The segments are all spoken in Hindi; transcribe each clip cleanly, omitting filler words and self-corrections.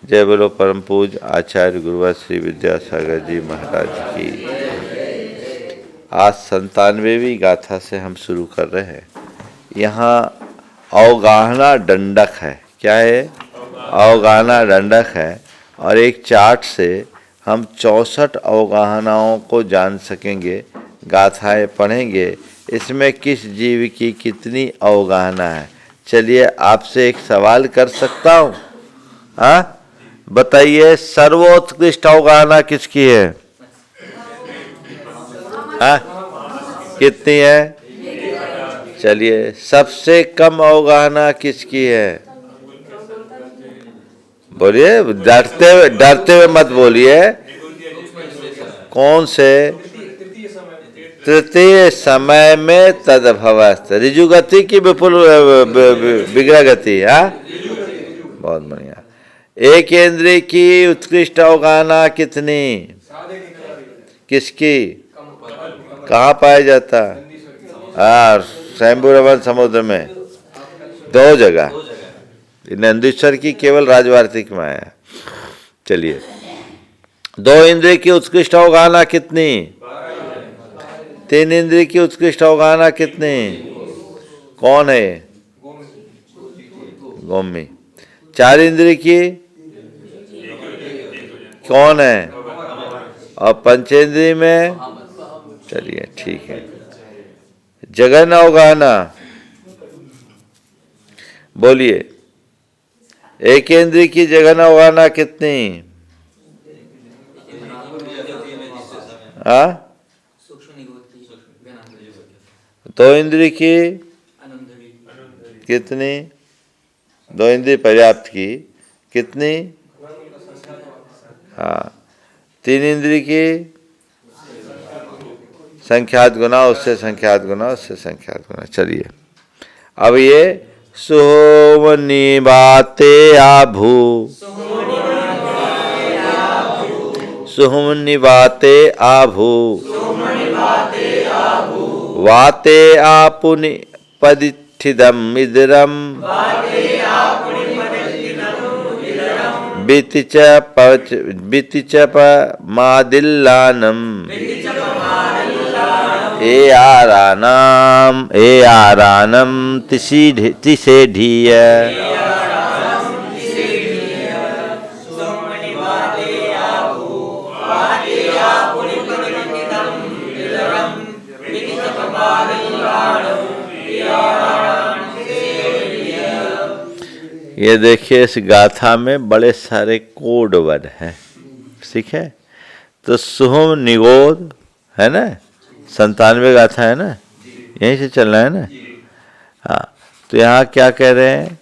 जय बोलो परम पूज आचार्य गुरुवर श्री विद्यासागर जी महाराज की। आज 97वीं गाथा से हम शुरू कर रहे हैं। यहाँ अवगाहना दंडक है। क्या है? अवगाहना दंडक है। और एक चार्ट से हम 64 अवगाहनाओं को जान सकेंगे। गाथाएं पढ़ेंगे, इसमें किस जीव की कितनी अवगाहना है। चलिए आपसे एक सवाल कर सकता हूँ? हाँ, बताइए, सर्वोत्कृष्ट अवगाहना किसकी है? हाँ, कितनी है? चलिए, सबसे कम अवगाहना किसकी है? बोलिए, डरते हुए मत बोलिए। कौन से? तृतीय समय में तदभवस्त। ऋजुगति की विपुल विग्रह गति। हाँ, बहुत बढ़िया। एक इंद्रिय की उत्कृष्ट अवगाहना कितनी? किसकी? कहाँ पाया जाता? स्वयंभू रमन समुद्र में 2 जगह। नंदीश्वर की केवल राजवार्तिक में आया। चलिए, 2 इंद्रिय की उत्कृष्ट अवगाहना कितनी? 3 इंद्रिय की उत्कृष्ट अवगाहना कितनी? कौन है? गौमी। 4 इंद्रिय की कौन है? और पंचेंद्रिय में? चलिए, ठीक है। जगन अवगाहना बोलिए, एक इंद्रिय की जगन अवगाहना कितनी? हाँ, 2 इंद्रिय की कितनी? 2 इंद्रिय पर्याप्त की कितनी? हाँ, 3 इंद्रिय की संख्यात गुना, उससे संख्यात गुना, उससे संख्यात गुना। चलिए, अब ये सोमनी बाते आभू, सुहमनि बाते आभू, वाते आपुनि पदिठिदम इदरम, बितिच मादिल्लानम, ए आरानम तिसे ढीय। ये देखिए, इस गाथा में बड़े सारे कोड वर्ड हैं। ठीक है, तो सुहम निगोद है ना, 97 गाथा है ना, यहीं से चलना है ना। हाँ, तो यहाँ क्या कह रहे हैं?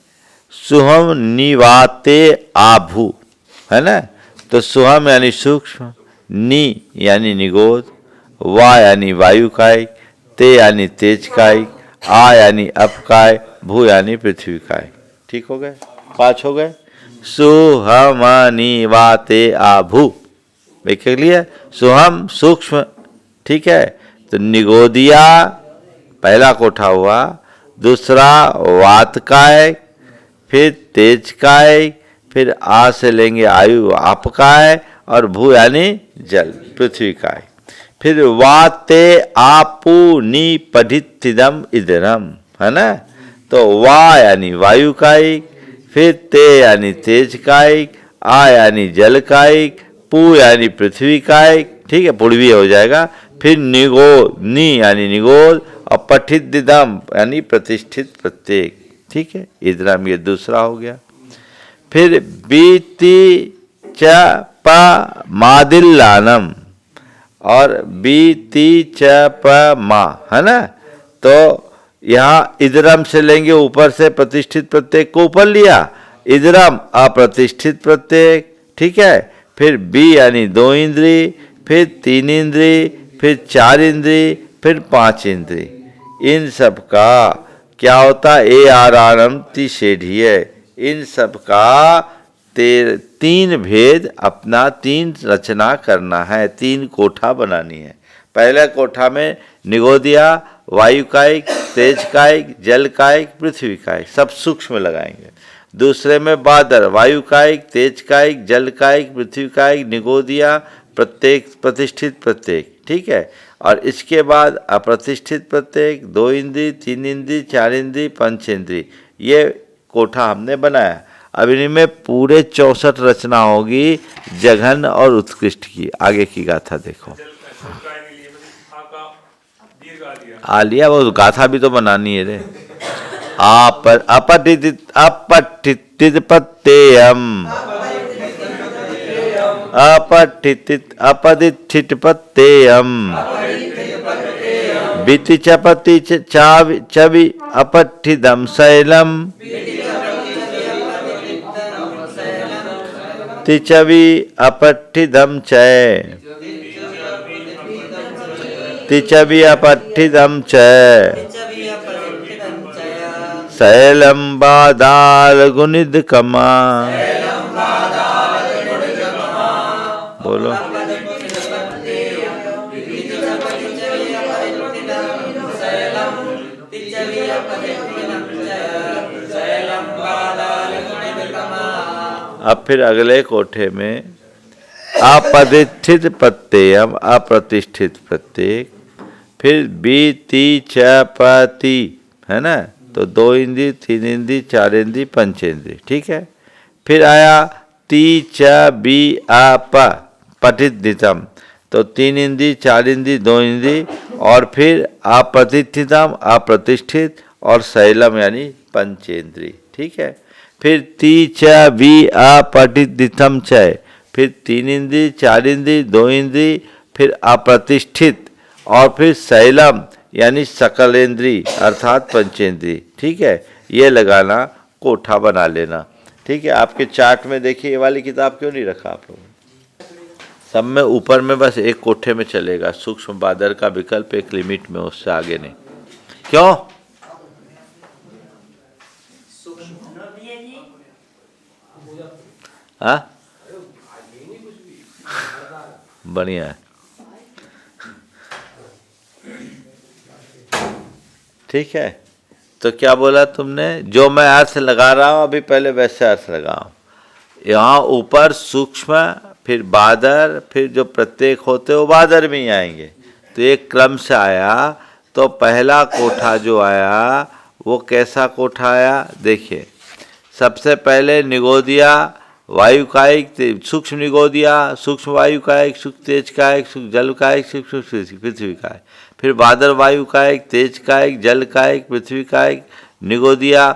सुहम निवाते आभू है ना। तो सुहम यानी सूक्ष्म, नी यानी निगोद, वा यानी वायुकाय, ते यानी तेजकाय, आ यानी अपकाय, भू यानी पृथ्वीकाय। ठीक हो गए? 5 हो गए। सुहम निवाते आभू, देख लिया। सुहम सूक्ष्म, ठीक है। तो निगोदिया पहला कोठा हुआ, दूसरा वातकाय, फिर तेजकाय, फिर आ से लेंगे आयु आपकाय, और भू यानी जल पृथ्वीकाय। फिर वाते आपू नी पठितम इदरम है ना। तो वा यानी वायुकायिक, फिर ते यानी तेजकायिक, आ यानी जलकायिक, पू यानी पृथ्वीकायिक। ठीक है, पूर्वी हो जाएगा। फिर निगो, नी यानी निगोद, और पठित दिदम यानी प्रतिष्ठित प्रत्येक। ठीक है, इदरम ये दूसरा हो गया। फिर बीति च प मादिल्लानम, और बीति च प मा है ना। तो यहाँ इदरम से लेंगे, ऊपर से प्रतिष्ठित प्रत्येक को ऊपर लिया, इदरम अप्रतिष्ठित प्रत्येक। ठीक है, फिर बी यानी 2 इंद्रिय, फिर 3 इंद्रिय, फिर 4 इंद्रिय, फिर 5 इंद्रिय। इन सब का क्या होता? ए आरानम तिषेढ़ीय। इन सब का 3 भेद, अपना 3 रचना करना है, 3 कोठा बनानी है। पहले कोठा में निगोदिया, वायुकायिक, तेजकायिक, जलकायिक, पृथ्वीकायिक, सब सूक्ष्म लगाएंगे। दूसरे में बादर, वायु कायिक, तेज कायिक, जल कायिक, पृथ्वी कायिक, निगोदिया, प्रत्येक, प्रतिष्ठित प्रत्येक, ठीक है। और इसके बाद अप्रतिष्ठित प्रत्येक, 2 इंद्री, 3 इंद्री, 4 इंद्री, 5 इंद्री, ये कोठा हमने बनाया। अब इनमें पूरे 64 रचना होगी जघन और उत्कृष्ट की। आगे की गाथा देखो। आ लिया, वो गाथा भी तो बनानी है रे। अपठित पत्तेयम, अपदिष्ठित पत्तेयम, बीति चपति चवि अपठिदम शैलम, तिचवि अपठिदम चय, तिचवि अपठिदम चय, शैलम बादाल गुनिद कमा। बोलो। अब फिर अगले कोठे में अपदिष्ठित प्रत्ययम, अप्रतिष्ठित प्रत्येक, फिर बीति चपति, है ना, तो 2 इंद्री, 3 इंद्री, 4 इंद्री, 5 इंद्री, ठीक है। फिर आया ती च बी आप पठित नितम, तो 3 इंद्री, 4 इंद्री, 2 इंद्री, और फिर अप्रतिष्ठितम, अप्रतिष्ठित, और शैलम यानी पंचेंद्री, ठीक है। फिर ती च बी अपठित नितम चय, फिर 3 इंद्री, 4 इंद्री, 2 इंद्री, फिर अप्रतिष्ठित, और फिर शैलम यानी सकलेंद्री अर्थात पंचेंद्री, ठीक है। ये लगाना, कोठा बना लेना, ठीक है। आपके चार्ट में देखिए, ये वाली किताब क्यों नहीं रखा आप लोगों ने? सब में ऊपर में बस एक कोठे में चलेगा, सूक्ष्म बादर का विकल्प एक लिमिट में, उससे आगे नहीं। क्यों? हाँ, बढ़िया है, ठीक है। तो क्या बोला तुमने? जो मैं अर्थ लगा रहा हूं अभी, पहले वैसे अर्थ लगाओ। यहाँ ऊपर सूक्ष्म, फिर बादर, फिर जो प्रत्येक होते वो बादर में ही आएंगे। तो एक क्रम से आया। तो पहला कोठा जो आया वो कैसा कोठा आया देखिए। सबसे पहले निगोदिया, वायु कायिक, सूक्ष्म निगोदिया, सूक्ष्म वायु कायिक, सूक्ष्म तेज कायिक, सूक्ष्म जल कायिक, सूक्ष्म पृथ्वी कायिक, फिर बादर वायु कायिक, तेज कायिक, जल कायिक, पृथ्वी कायिक, निगोदिया,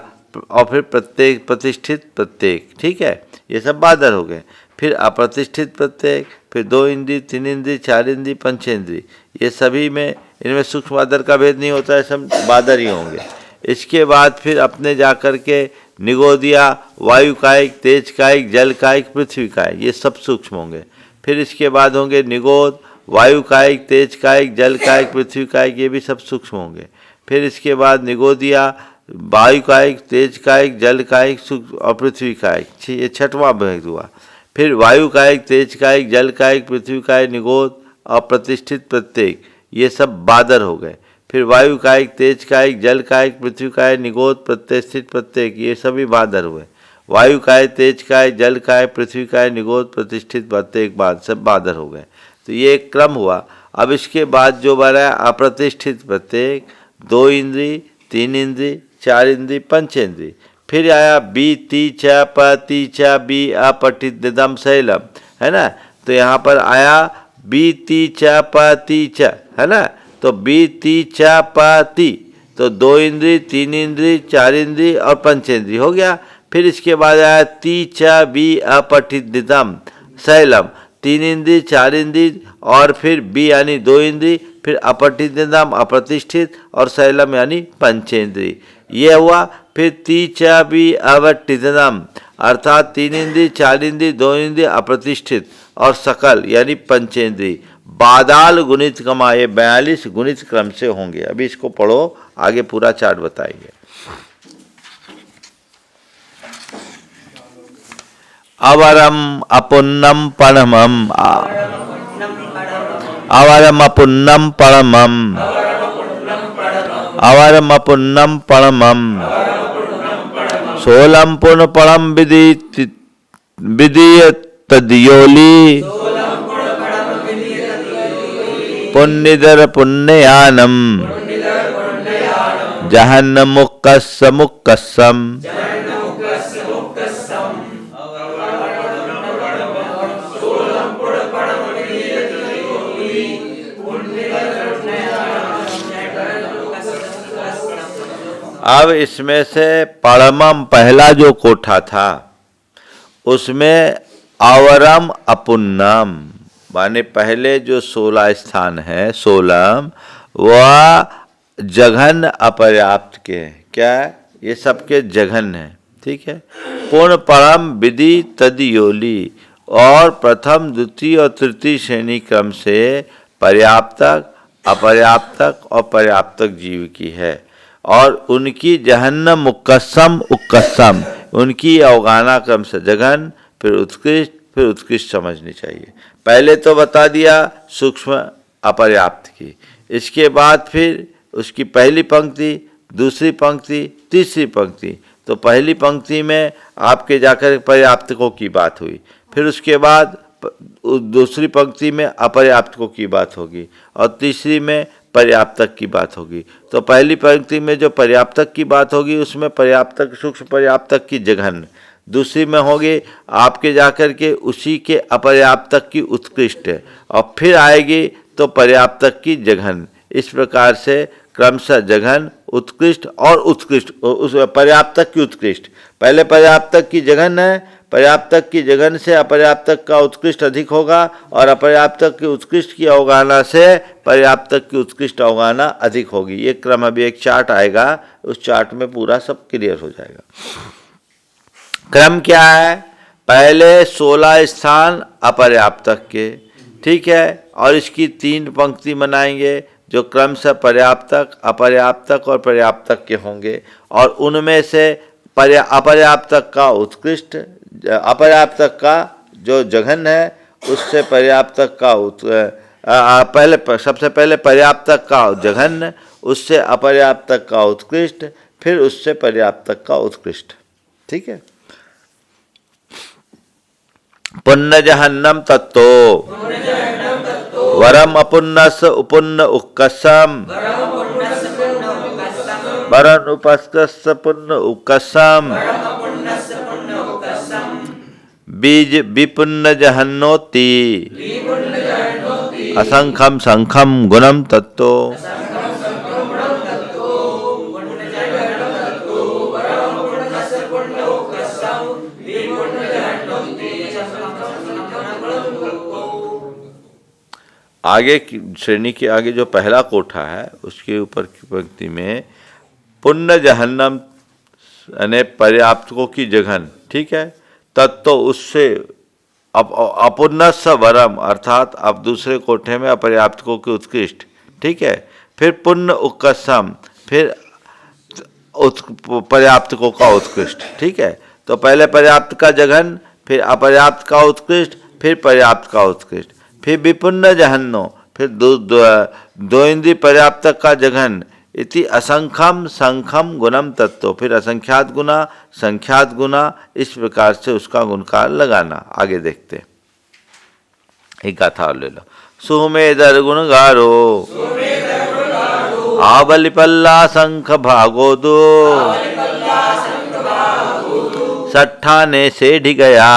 और फिर प्रत्येक, प्रतिष्ठित प्रत्येक, ठीक है। ये सब बादर हो गए। फिर अप्रतिष्ठित प्रत्येक, फिर 2 इंद्री, 3 इंद्री, 4 इंद्री, 5 इंद्री, ये सभी में, इनमें सूक्ष्म बादर का भेद नहीं होता है, सब बादर ही होंगे। इसके बाद फिर अपने जाकर के निगोदिया, वायु कायिक, तेज कायिक, जल कायिक, पृथ्वी कायिक, ये सब सूक्ष्म होंगे। फिर इसके बाद होंगे निगोद, वायु कायिक, तेज कायिक, जल कायिक, पृथ्वी कायिक, ये भी सब सूक्ष्म होंगे। फिर इसके बाद निगोदिया, वायु कायिक, तेज कायिक, जल कायिक और पृथ्वी कायिक, ये छठवां भेद हुआ। फिर वायु कायिक, तेज कायिक, जल कायिक, पृथ्वी कायिक, निगोद, अप्रतिष्ठित प्रत्येक, ये सब बादर हो गए। फिर वायु कायिक, तेज कायिक, जल कायिक, पृथ्वी कायिक, निगोद, प्रतिष्ठित प्रत्येक, ये सभी बादर हुए। वायु कायिक, तेज कायिक, जल कायिक, पृथ्वी कायिक, निगोद, प्रतिष्ठित प्रत्येक, बाद सब बादर हो गए। तो ये एक क्रम हुआ। अब इसके बाद जो बना अप्रतिष्ठित प्रत्येक, 2 इंद्री, 3 इंद्री, 4 इंद्री, 5 इंद्री। फिर आया बी ती च प ती च बी अपठित निदम शैलम, है ना। तो यहाँ पर आया बी ती च प ती च, है ना। तो बी ती च प ती, तो 2 इंद्री, 3 इंद्री, 4 इंद्री और 5 इंद्री हो गया। फिर इसके बाद आया ती च बी अपठित निदम शैलम, 3 इंद्री, 4 इंद्री, और फिर बी यानी 2 इंद्री, फिर अपठित निदम अप्रतिष्ठित, और शैलम यानी पंचेंद्री, ये हुआ। फिर ती च बी अवटितनम अर्थात 3 इंद्री, 4 इंद्री, 2 इंद्री, अप्रतिष्ठित, और सकल यानी पंचेंद्री। बादाल गुणित कमा, ये 42 गुणित क्रम से होंगे। अभी इसको पढ़ो, आगे पूरा चार्ट बताएंगे। अवरम अपुन्नम परमम, अवरम अपुन्नम परमम, अवरम अपुन्नम परमम, सोलम पुन परम विधि तद्योली पुण्यदर पुण्ययानम जहन्नम मुक्कसम अब इसमें से परमम पहला जो कोठा था उसमें अवरम अपुन्नम माने पहले जो 16 स्थान है 16 वह जघन अपर्याप्त के क्या ये सबके जघन है, ठीक है। पूर्ण परम विधि तद्योली और प्रथम द्वितीय और तृतीय श्रेणी क्रम से पर्याप्तक अपर्याप्तक और पर्याप्तक जीव की है और उनकी जहन्नम मुक्कसम उक्कसम उनकी अवगाहना क्रम से जघन फिर उत्कृष्ट समझनी चाहिए। पहले तो बता दिया सूक्ष्म अपर्याप्त की, इसके बाद फिर उसकी पहली पंक्ति दूसरी पंक्ति तीसरी पंक्ति, तो पहली पंक्ति में आपके जाकर पर्याप्तकों की बात हुई, फिर उसके बाद दूसरी पंक्ति में अपर्याप्तकों की बात होगी और तीसरी में पर्याप्तक की बात होगी। तो पहली पंक्ति में जो पर्याप्तक की बात होगी उसमें पर्याप्तक सूक्ष्म पर्याप्तक की जघन, दूसरी में होगी आपके जाकर के उसी के अपर्याप्तक की उत्कृष्ट और फिर आएगी तो पर्याप्तक की जघन। इस प्रकार से क्रमशः जघन उत्कृष्ट और उत्कृष्ट उस पर्याप्तक की उत्कृष्ट, पहले पर्याप्तक की जघन है, पर्याप्तक की जघन से अपर्याप्तक का उत्कृष्ट अधिक होगा और अपर्याप्तक की उत्कृष्ट की अवगाहना से पर्याप्तक की उत्कृष्ट अवगाहना अधिक होगी। ये क्रम अभी एक चार्ट आएगा, उस चार्ट में पूरा सब क्लियर हो जाएगा। क्रम क्या है? पहले 16 स्थान अपर्याप्तक के, ठीक है, और इसकी 3 पंक्ति बनाएंगे जो क्रमशः पर्याप्तक अपर्याप्तक और पर्याप्तक के होंगे और उनमें से अपर्याप्तक का उत्कृष्ट, अपर्याप्तक का जो जघन है उससे पर्याप्तक का पहले सबसे पहले पर्याप्तक का जघन, उससे अपर्याप्तक का उत्कृष्ट, फिर उससे पर्याप्तक का उत्कृष्ट, ठीक है। पुण्य जहन्नम तत्तो वरम अपुन्नस उपुन्न उक्कसम वरन उपस्कस पुण्य उक्कसम बीज विपुन्न जहन्नोति असंखम संखम गुणम तत्तो। आगे की श्रेणी के आगे जो पहला कोठा है उसके ऊपर की पंक्ति में पुण्य जहन्नम यानी पर्याप्तकों की जघन, ठीक है, तत्तो उससे अपुन्नस वरम अर्थात अब दूसरे कोठे में अपर्याप्तकों की उत्कृष्ट, ठीक है, फिर पुण्य उक्कसम फिर पर्याप्तकों का उत्कृष्ट, ठीक है। तो पहले पर्याप्त का जघन, फिर अपर्याप्त का उत्कृष्ट, फिर पर्याप्त का उत्कृष्ट, फिर विपुन्न जहन्नो, फिर दो इंद्रिय पर्याप्तक का जघन, इति असंख्यम संख्यम गुणम तत्व, फिर असंख्यात गुना संख्यात गुना, इस प्रकार से उसका गुणकार लगाना। आगे देखते एक गाथा और ले लो। सुमेदर गुणगारो आवलिपल्ला संख भागो दो सट्ठाने से ढि गया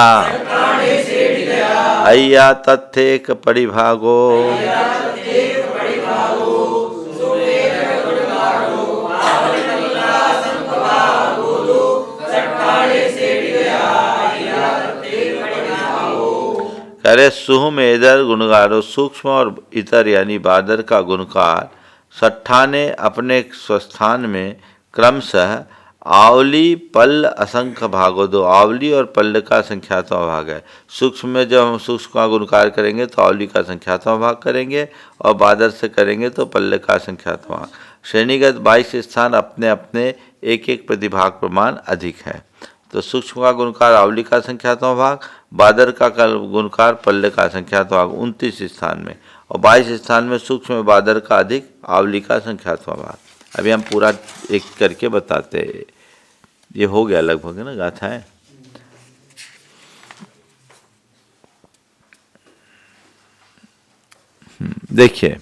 अय्या तथ्येक परिभागो। करे सुमेदर गुणगारो, सूक्ष्म और इतर यानी बादर का गुणकार सट्ठाने अपने स्वस्थान में क्रमशः आवली पल्ल असंख्य भागो दो, आवली और पल्ल का संख्यात्मक भाग है। सूक्ष्म में जब हम सूक्ष्म का गुणकार करेंगे तो आवली का संख्यात्मक भाग करेंगे और बादर से करेंगे तो पल्ल का संख्यात्मक भाग। श्रेणीगत 22 स्थान अपने अपने एक एक प्रतिभाग प्रमाण अधिक है। तो सूक्ष्म का गुणकार आवली का संख्यात्मक भाग, बादर का गुणकार पल्ल का संख्यात्मक भाग 29 स्थान में और 22 स्थान में सूक्ष्म में बादर का अधिक आवली का संख्यात्मक भाग। अभी हम पूरा एक करके बताते हैं। ये हो गया लगभग, है ना, गाथाएं। देखिए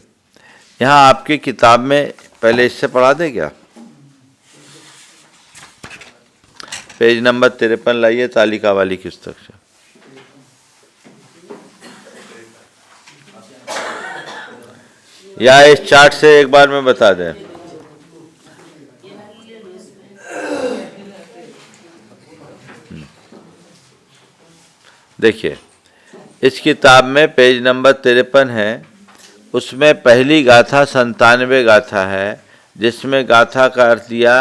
यहाँ आपकी किताब में पहले इससे पढ़ा दे क्या, पेज नंबर 53 लाइए तालिका वाली पुस्तक से। या इस चार्ट से एक बार में बता दें। देखिए इस किताब में पेज नंबर 53 है, उसमें पहली गाथा 97 गाथा है, जिसमें गाथा का अर्थ दिया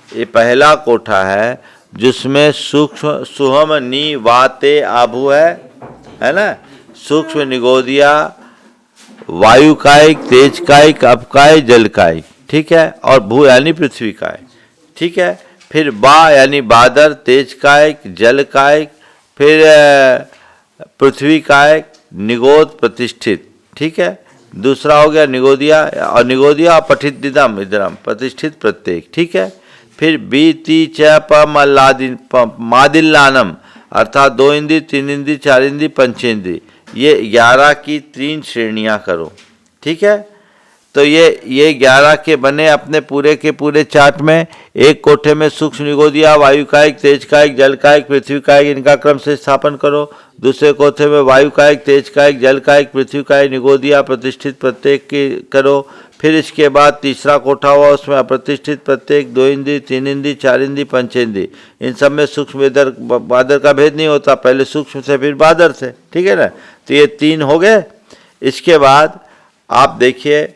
ये पहला कोठा है, जिसमें सूक्ष्म सुहम नी वाते आभु है ना, सूक्ष्म निगोदिया, वायु कायिक, तेज कायिक, अपकाय, जल कायिक, ठीक है, और भू यानी पृथ्वी कायिक, ठीक है। फिर बा यानी बादर, तेज कायिक, जल कायिक, फिर पृथ्वी कायिक, निगोद प्रतिष्ठित, ठीक है। दूसरा हो गया निगोदिया, और निगोदिया पठित दिदम इधरम प्रतिष्ठित प्रत्येक, ठीक है। फिर बी ती च प मादिल्लानम अर्थात 2 इंद्री, 3 इंद्री, 4 इंद्री, पंचेंद्री, ये 11 की 3 श्रेणियां करो, ठीक है। तो ये 11 के बने अपने पूरे के पूरे चार्ट में। एक कोठे में सूक्ष्म निगोदिया, वायु कायिक, तेज कायिक, जल कायिक, पृथ्वी कायिक, इनका क्रम से स्थापन करो। दूसरे कोठे में वायु कायिक, तेज कायिक, जल कायिक, पृथ्वी कायिक, निगोदिया, प्रतिष्ठित प्रत्येक की करो। फिर इसके बाद तीसरा कोठा हुआ, उसमें अप्रतिष्ठित प्रत्येक, 2 इंद्री, 3 इंद्री, 4 इंद्री, पंचेंद्री, इन सब में सूक्ष्म बादर का भेद नहीं होता, पहले सूक्ष्म से फिर बादर से, ठीक है ना। तो ये 3 हो गए। इसके बाद आप देखिए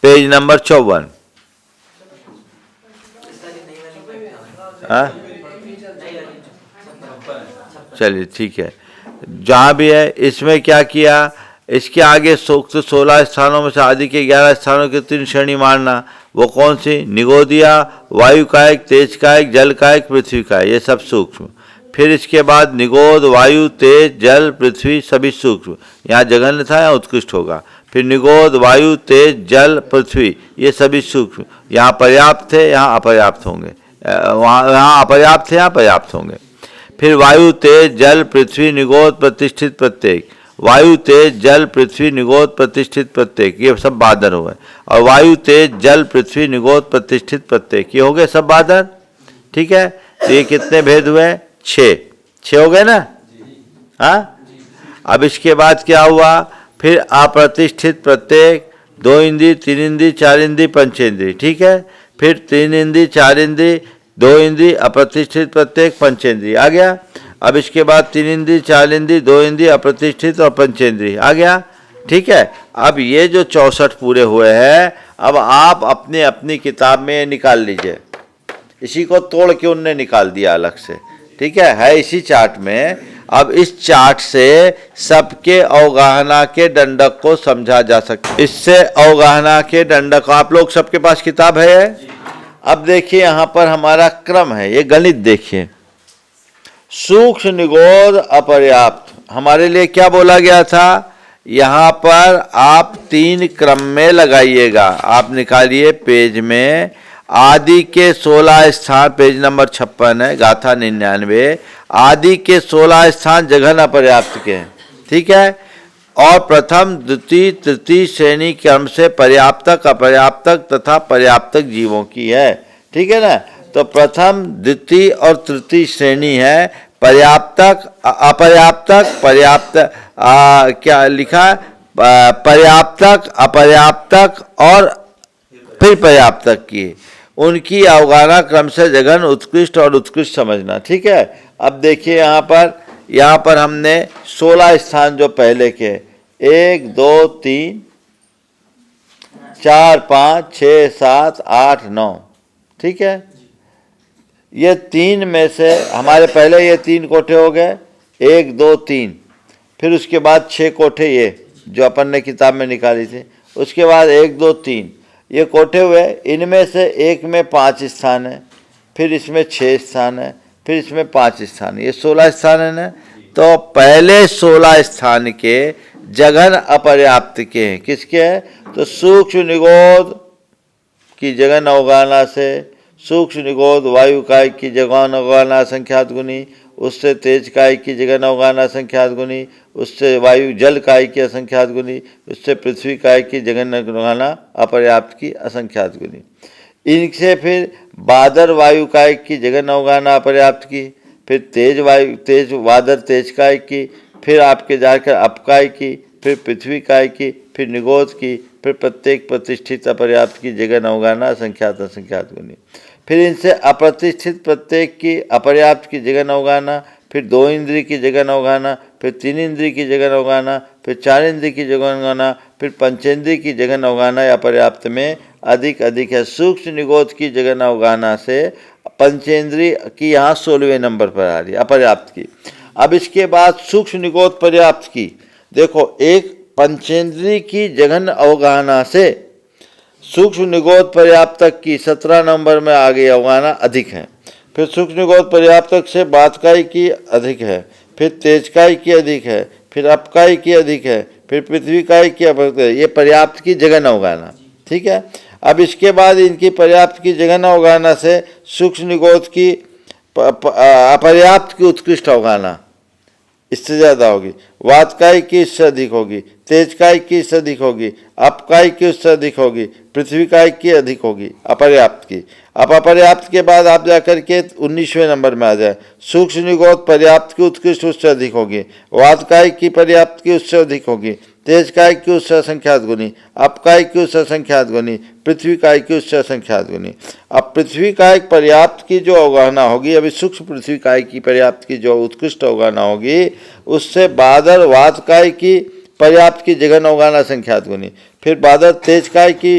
पेज नंबर 54, हाँ चलिए ठीक है, जहाँ भी है इसमें क्या किया, इसके आगे सूक्त 16 स्थानों में से आदि के 11 स्थानों की 3 श्रेणी मारना। वो कौन सी, निगोदिया, वायु कायिक, तेज कायिक, जल कायिक, पृथ्वी कायिक, ये सब सूक्ष्म। फिर इसके बाद निगोद, वायु, तेज, जल, पृथ्वी सभी सूक्ष्म, यहाँ जघन्य था यहाँ उत्कृष्ट होगा। फिर निगोद, वायु, तेज, जल, पृथ्वी ये सभी सूक्ष्म, यहाँ पर्याप्त थे यहाँ अपर्याप्त होंगे, यहाँ अपर्याप्त थे यहाँ पर्याप्त होंगे। फिर वायु, तेज, जल, पृथ्वी, निगोद, प्रतिष्ठित प्रत्येक, वायु, तेज, जल, पृथ्वी, निगोद, प्रतिष्ठित प्रत्येक, ये सब बादर हुए। और वायु, तेज, जल, पृथ्वी, निगोद, प्रतिष्ठित प्रत्येक, ये हो गए सब बादर, ठीक है। तो ये कितने भेद हुए, 6 हो गए ना, हाँ। अब इसके बाद क्या हुआ, फिर अप्रतिष्ठित प्रत्येक, 2 इंद्री, 3 इंद्री, 4 इंद्री, पंचेंद्री, ठीक है। फिर 3 इंद्री, 4 इंद्री, 2 इंद्री, अप्रतिष्ठित प्रत्येक, पंचेंद्री आ गया। अब इसके बाद 3 इंद्री, 4 इंद्री, 2 इंद्री, अप्रतिष्ठित और पंचेंद्री आ गया, ठीक है। अब ये जो 64 पूरे हुए हैं, अब आप अपनी अपनी किताब में निकाल लीजिए, इसी को तोड़ के उनने निकाल दिया अलग से, ठीक है इसी चार्ट में। अब इस चार्ट से सबके अवगाहना के दंडक को समझा जा सकता है। इससे अवगाहना के दंडक, आप लोग सबके पास किताब है। अब देखिए यहाँ पर हमारा क्रम है, ये गणित देखिए, सूक्ष्म, निगोद, अपर्याप्त, हमारे लिए क्या बोला गया था, यहाँ पर आप 3 क्रम में लगाइएगा। आप निकालिए पेज में, आदि के 16 स्थान, पेज नंबर 56 है, गाथा 99, आदि के 16 स्थान जघन अपर्याप्त के हैं, ठीक है। और प्रथम, द्वितीय, तृतीय श्रेणी क्रम से पर्याप्तक, अपर्याप्तक तथा पर्याप्तक जीवों की है, ठीक है ना। तो प्रथम, द्वितीय और तृतीय श्रेणी है, पर्याप्तक, अपर्याप्तक, पर्याप्त क्या लिखा, पर्याप्तक, अपर्याप्तक और फिर पर्याप्तक की, उनकी अवगाहना क्रम से जघन, उत्कृष्ट और उत्कृष्ट समझना, ठीक है। अब देखिए यहाँ पर हमने 16 स्थान जो पहले के, 1 2 3 4 5 6 7 8 9, ठीक है। ये 3 में से हमारे पहले ये 3 कोठे हो गए, 1 2 3, फिर उसके बाद 6 कोठे ये जो अपन ने किताब में निकाली थी, उसके बाद 1 2 3 ये कोठे हुए। इनमें से एक में 5 स्थान है, फिर इसमें 6 स्थान है, फिर इसमें 5 स्थान, ये 16 स्थान है ना। तो पहले 16 स्थान के जघन अपर्याप्त के हैं, किसके हैं, तो सूक्ष्म निगोद की जघन अवगाहना से, सूक्ष्म निगोद वायु काय की जगह नौगाना संख्यात गुनी, उससे तेज काय की जगह नौगाना संख्यात गुनी, उससे वायु जल काय की असंख्यात गुनी, उससे पृथ्वी काय की जगह नौगाना अपर्याप्त की असंख्यात गुनी। इनसे फिर बादर वायु काय की जगह नौगाना अपर्याप्त की, फिर तेज वादर तेज काय की, फिर आपके जाकर अपकाय की, फिर पृथ्वी काय की, फिर निगोद की, फिर प्रत्येक प्रतिष्ठित अपर्याप्त की जगह नौगाना असंख्यात असंख्यात गुनी। फिर इनसे अप्रतिष्ठित प्रत्येक की अपर्याप्त की जगह नौगाना, फिर 2 इंद्रिय की जगह नौगाना, फिर 3 इंद्रिय की जगह नौगाना, फिर 4 इंद्रिय की जगह नौगाना, फिर पंचेंद्रिय की जगह नौगाना या पर्याप्त में अधिक अधिक है। सूक्ष्म निगोद की जगह नौगाना से पंचेंद्रिय की यहाँ 16वें नंबर पर आ रही है अपर्याप्त की। अब इसके बाद सूक्ष्म निगोद पर्याप्त की, देखो एक पंचेंद्रिय की जघन अवगाहना से सूक्ष्म निगोद पर्याप्तक की 17 नंबर में आ गई अवगाहना अधिक है। फिर सूक्ष्म निगोद पर्याप्तक से बातकाई की अधिक है, फिर तेजकाई की अधिक है, फिर अपकाई की अधिक है, फिर पृथ्वीकाई की अधिक है। ये पर्याप्त की जगन अवगाहना, ठीक है। अब इसके बाद इनकी पर्याप्त की जगन अवगाहना से सूक्ष्म निगोद की अपर्याप्त की उत्कृष्ट अवगाहना इससे ज़्यादा होगी, वातकाई की इससे अधिक होगी, तेजकाई की इससे अधिक होगी, अपकाई की उससे अधिक होगी, पृथ्वीकाई की अधिक होगी अपर्याप्त की। अब अपर्याप्त के बाद आप जाकर के 19वें नंबर में आ जाए, सूक्ष्म निगोद पर्याप्त की उत्कृष्ट उससे अधिक होगी, वातकाई की पर्याप्त की उससे अधिक होगी, तेजकाई की उससे असंख्यात गुनी, अपकाई की उससे असंख्यात गुनी, पृथ्वीकाई की उससे असंख्यात गुनी। अब पृथ्वीकाय पर्याप्त की जो अवगाहना होगी, अभी सूक्ष्म पृथ्वीकाय की पर्याप्त की जो उत्कृष्ट अवगाहना होगी, उससे बादर वातकाय की पर्याप्त की जगन अवगाहना संख्यात गुनी, फिर बादर तेजकाय की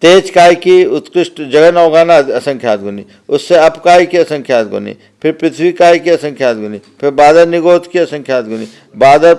तेजकाय की उत्कृष्ट जगन अवगाहना असंख्यात गुनी, उससे अपकाय की असंख्यात गुनी, फिर पृथ्वीकाय की असंख्यात गुनी, फिर बादर निगोद की असंख्यात गुनी, बादर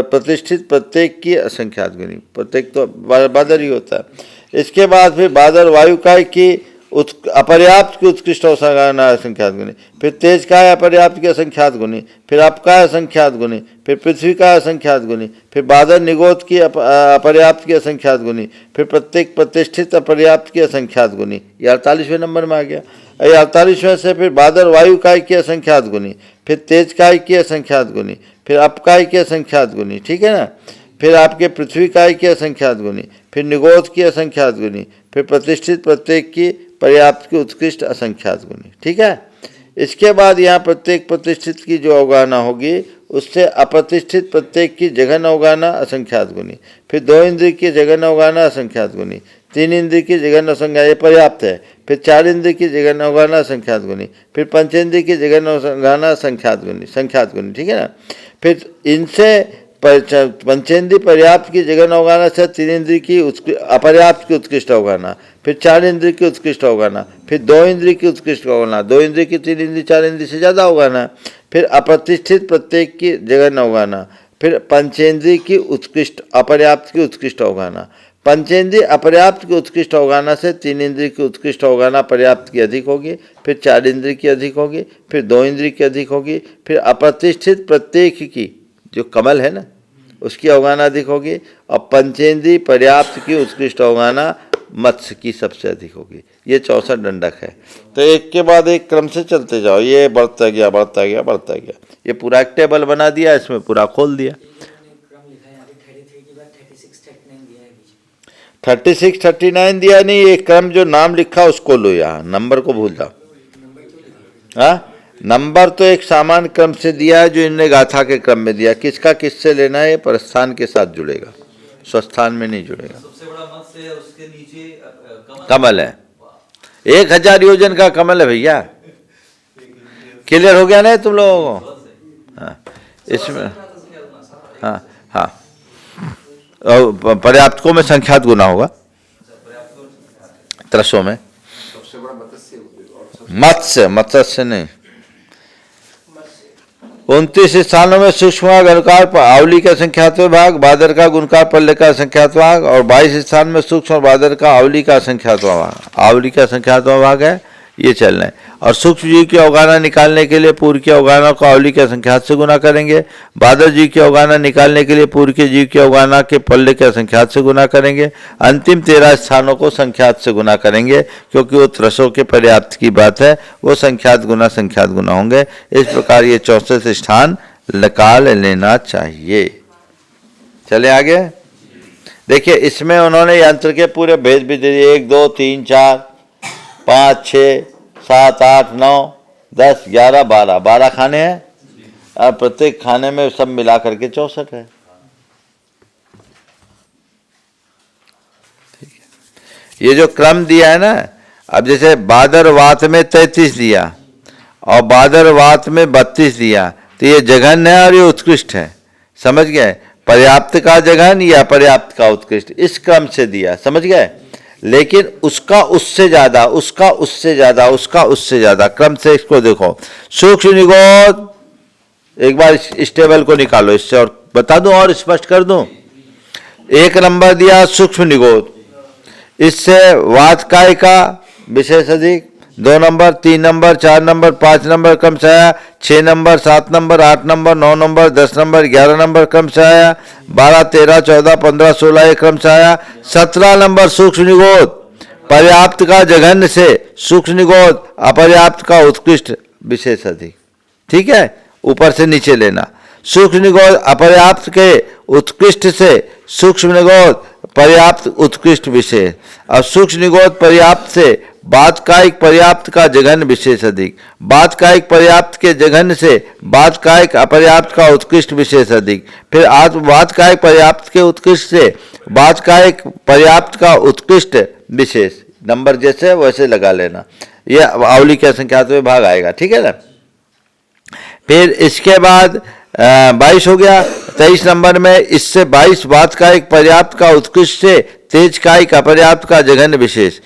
प्रतिष्ठित प्रत्येक की असंख्यात गुनी, प्रत्येक तो बादर ही होता है। इसके बाद फिर बादर वायुकाय की अपर्याप्त की उत्कृष्ट अवगाहना असंख्यात गुनी, फिर तेजकाय अपर्याप्त की असंख्यात गुनी, फिर अपकाय असंख्यात गुनी, फिर पृथ्वी का असंख्यात गुनी, फिर बादर निगोद की अपर्याप्त की असंख्यात गुनी, फिर प्रत्येक प्रतिष्ठित अपर्याप्त की असंख्यात गुनी। ये 48वें नंबर में आ गया। 48वें से फिर बादर वायुकाय की असंख्यात गुनी, फिर तेजकाय की असंख्यात गुनी, फिर अपकाय की असंख्यात गुनी, ठीक है ना। फिर आपके पृथ्वीकाय की असंख्यात गुनी, फिर निगोद की असंख्यात गुनी, फिर प्रतिष्ठित प्रत्येक की पर्याप्त की उत्कृष्ट असंख्यात गुनी, ठीक है। इसके बाद यहाँ प्रत्येक प्रतिष्ठित की जो अवगाहना होगी, उससे अप्रतिष्ठित प्रत्येक की जघन अवगाहना असंख्यात गुनी, फिर 2 इंद्रिय की जघन अवगाहना असंख्यात गुनी, 3 इंद्रिय की जघन असंख्यात, ये पर्याप्त है। फिर 4 इंद्रिय की जघन अवगाहना असंख्यात गुनी, फिर पंचेंद्रिय की जघन अवगाहना संख्यात गुनी, ठीक है ना। फिर इनसे पंचेंद्रिय पर्याप्त की जगन अवगाहना से 3 इंद्रिय की अपर्याप्त की उत्कृष्ट अवगाहना, फिर 4 इंद्रिय की उत्कृष्ट अवगाहना, फिर 2 इंद्रिय की उत्कृष्ट अवगाहना, 2 इंद्रिय की 3 इंद्रिय 4 इंद्रिय से ज़्यादा अवगाहना, फिर अप्रतिष्ठित प्रत्येक की जगन अवगाहना, फिर पंचेंद्रिय की उत्कृष्ट अपर्याप्त की उत्कृष्ट अवगाहना। पंचेंद्रिय अपर्याप्त की उत्कृष्ट अवगाहना से 3 इंद्रिय की उत्कृष्ट अवगाहना पर्याप्त की अधिक होगी, फिर 4 इंद्रिय की अधिक होगी, फिर 2 इंद्रिय की अधिक होगी, फिर अप्रतिष्ठित प्रत्येक की जो कमल है ना, उसकी अवगाहना अधिक होगी, और पंचेंद्रिय पर्याप्त की उत्कृष्ट अवगाहना मत्स्य की सबसे अधिक होगी। ये 64 दंडक है। तो एक के बाद एक क्रम से चलते जाओ, ये बढ़ता गया बढ़ता गया बढ़ता गया। ये पूरा एक टेबल बना दिया, इसमें पूरा खोल दिया। 36 39 दिया नहीं, ये क्रम जो नाम लिखा उसको लो, यहाँ नंबर को भूल जाओ। हाँ, नंबर तो एक सामान्य क्रम से दिया है जो इनने गाथा के क्रम में दिया। किसका किससे लेना है, प्रस्थान के साथ जुड़ेगा, स्वस्थान में नहीं जुड़ेगा। सबसे बड़ा मत्स्य है, उसके नीचे कमल है, 1000 योजन का कमल है भैया। क्लियर हो गया ना तुम लोगों को? हाँ, इसमें हाँ हाँ, और पर्याप्तकों में संख्यात गुना होगा, त्रसों में मत्स्य नहीं। 29 स्थानों में सूक्ष्म गुणकार पर आवली का संख्यात्व भाग, बादर का गुणकार पल्ले का संख्यात्व भाग, और 22 स्थान में सूक्ष्म और बादर का आवली का संख्यात्व भाग। आवली का संख्यात्व भाग है ये चलना है। और सूक्ष्म जीव की अवगाहना निकालने के लिए पूर्व की अवगाहना को अवली के असंख्यात से गुना करेंगे। बादल जीव की अवगाहना निकालने के लिए पूर्व के जीव की अवगाहना के पल्ले के असंख्यात से गुना करेंगे। अंतिम 13 स्थानों को संख्यात से गुना करेंगे, क्योंकि वो त्रसों के पर्याप्त की बात है, वो संख्यात गुना होंगे। इस प्रकार ये 64 स्थान निकाल लेना चाहिए। चले आगे। देखिए इसमें उन्होंने यंत्र के पूरे भेद भी दे दिए। 1 2 3 4 5 6 7 8 9 10 11 12 खाने हैं, और प्रत्येक खाने में सब मिला करके 64 है। ठीक है, ये जो क्रम दिया है ना, अब जैसे बादरवात में 33 दिया और बादरवात में 32 दिया, तो ये जघन्य है और ये उत्कृष्ट है। समझ गए? पर्याप्त का जघन या पर्याप्त का उत्कृष्ट, इस क्रम से दिया, समझ गए? लेकिन उसका उससे ज्यादा, उसका उससे ज्यादा, उसका उससे ज्यादा क्रम से इसको देखो। सूक्ष्म निगोद, एक बार इस टेबल को निकालो इससे और बता दूं और स्पष्ट कर दूं। 1 नंबर दिया सूक्ष्म निगोद, इससे वातकाय का विशेष अधिक। 2 नंबर, 3 नंबर, 4 नंबर, 5 नंबर क्रम से आया। 6 number, 7 number, 8 number, 9 number, 10 number, 11 number क्रम से आया। 12 13 14 15 16 एक क्रम से आया। 17 नंबर सूक्ष्म निगोद, पर्याप्त का जघन्य से सूक्ष्म निगोद, अपर्याप्त का उत्कृष्ट विशेष अधिक। ठीक है, ऊपर से नीचे लेना। सूक्ष्म निगोद अपर्याप्त के उत्कृष्ट से सूक्ष्म निगोद पर्याप्त उत्कृष्ट विशेष। और सूक्ष्म निगोद पर्याप्त से बातकायिक पर्याप्त का जघन्य विशेष अधिक। बातकायिक पर्याप्त के जघन्य से बातकायिक अपर्याप्त का उत्कृष्ट विशेष अधिक। फिर बातकायिक पर्याप्त के उत्कृष्ट से बातकायिक पर्याप्त का उत्कृष्ट विशेष। नंबर जैसे वैसे लगा लेना, ये अवली के असंख्यात में भाग आएगा। ठीक है ना? फिर इसके बाद 22 हो गया। 23 नंबर में इससे 22 बातकायिक पर्याप्त का उत्कृष्ट से तेजकायिक अपर्याप्त का जघन्य विशेष